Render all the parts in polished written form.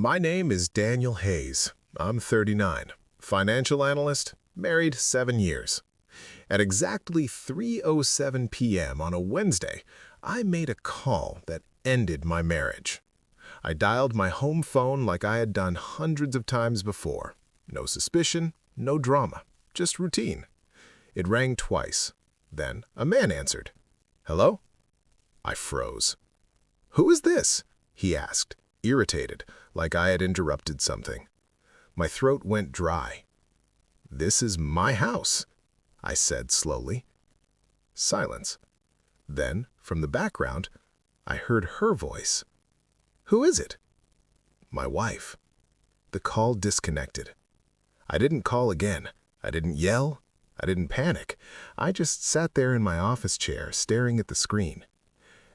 My name is Daniel Hayes. I'm 39, financial analyst, married 7 years. At exactly 3:07 p.m. on a Wednesday, I made a call that ended my marriage. I dialed my home phone like I had done hundreds of times before. No suspicion, no drama, just routine. It rang twice. Then a man answered. "Hello?" I froze. "Who is this?" he asked, irritated, like I had interrupted something. My throat went dry. "This is my house," I said slowly. Silence. Then, from the background, I heard her voice. "Who is it?" "My wife." The call disconnected. I didn't call again. I didn't yell. I didn't panic. I just sat there in my office chair, staring at the screen.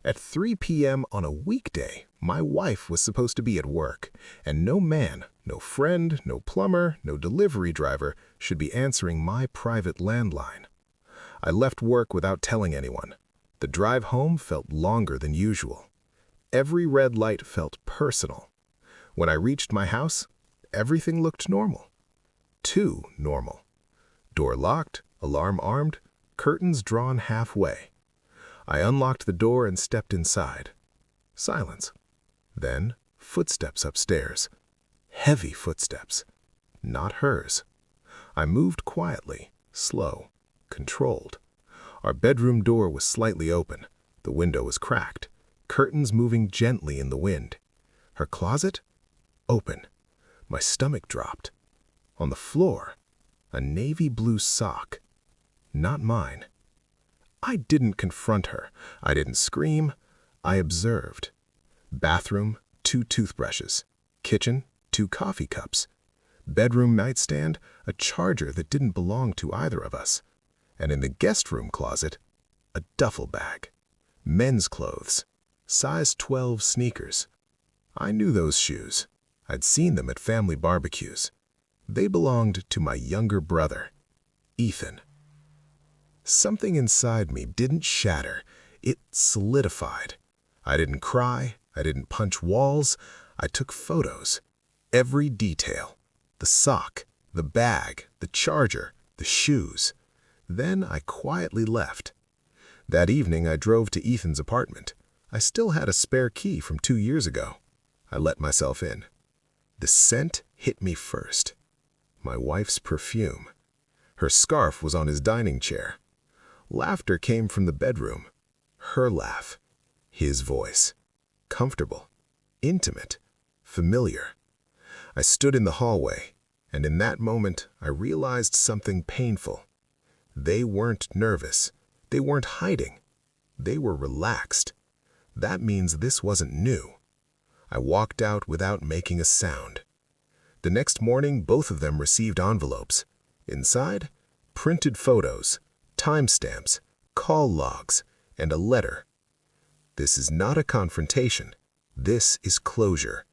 At 3 p.m. on a weekday, my wife was supposed to be at work, and no man, no friend, no plumber, no delivery driver should be answering my private landline. I left work without telling anyone. The drive home felt longer than usual. Every red light felt personal. When I reached my house, everything looked normal. Too normal. Door locked, alarm armed, curtains drawn halfway. I unlocked the door and stepped inside. Silence. Then, footsteps upstairs. Heavy footsteps. Not hers. I moved quietly, slow, controlled. Our bedroom door was slightly open. The window was cracked, curtains moving gently in the wind. Her closet? Open. My stomach dropped. On the floor, a navy blue sock. Not mine. I didn't confront her. I didn't scream. I observed. Bathroom, 2 toothbrushes. Kitchen, 2 coffee cups. Bedroom nightstand, a charger that didn't belong to either of us. And in the guest room closet, a duffel bag. Men's clothes. Size 12 sneakers. I knew those shoes. I'd seen them at family barbecues. They belonged to my younger brother, Ethan. Something inside me didn't shatter. It solidified. I didn't cry. I didn't punch walls. I took photos. Every detail. The sock, the bag, the charger, the shoes. Then I quietly left. That evening I drove to Ethan's apartment. I still had a spare key from 2 years ago. I let myself in. The scent hit me first. My wife's perfume. Her scarf was on his dining chair. Laughter came from the bedroom. Her laugh. His voice. Comfortable. Intimate. Familiar. I stood in the hallway, and in that moment I realized something painful. They weren't nervous. They weren't hiding. They were relaxed. That means this wasn't new. I walked out without making a sound. The next morning, both of them received envelopes. Inside, printed photos, timestamps, call logs, and a letter. This is not a confrontation. This is closure.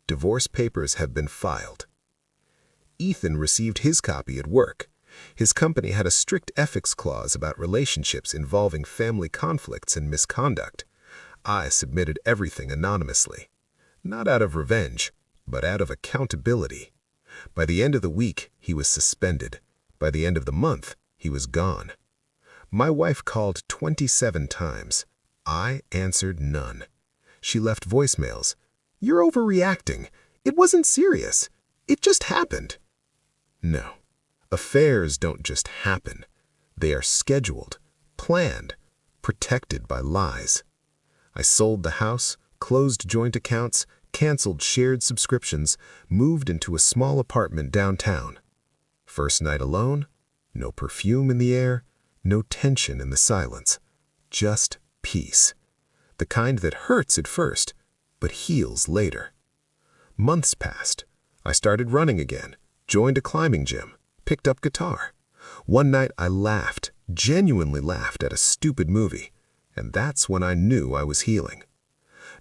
Divorce papers have been filed. Ethan received his copy at work. His company had a strict ethics clause about relationships involving family conflicts and misconduct. I submitted everything anonymously. Not out of revenge, but out of accountability. By the end of the week, he was suspended. By the end of the month, he was gone. My wife called 27 times. I answered none. She left voicemails. "You're overreacting. It wasn't serious. It just happened." No. Affairs don't just happen. They are scheduled, planned, protected by lies. I sold the house, closed joint accounts, canceled shared subscriptions, moved into a small apartment downtown. First night alone, no perfume in the air, no tension in the silence. Just peace. The kind that hurts at first, but heals later. Months passed. I started running again, joined a climbing gym, picked up guitar. One night I laughed, genuinely laughed at a stupid movie, and that's when I knew I was healing.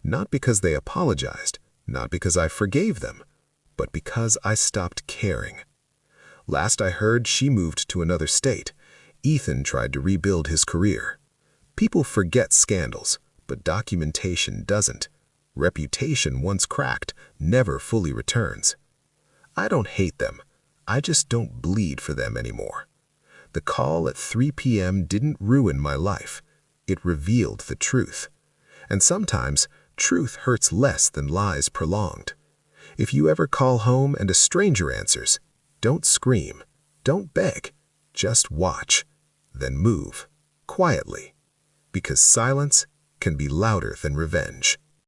Not because they apologized, not because I forgave them, but because I stopped caring. Last I heard, she moved to another state. Ethan tried to rebuild his career. People forget scandals, but documentation doesn't. Reputation once cracked never fully returns. I don't hate them. I just don't bleed for them anymore. The call at 3 p.m. didn't ruin my life. It revealed the truth. And sometimes, truth hurts less than lies prolonged. If you ever call home and a stranger answers, don't scream, don't beg, just watch, then move, quietly, because silence can be louder than revenge.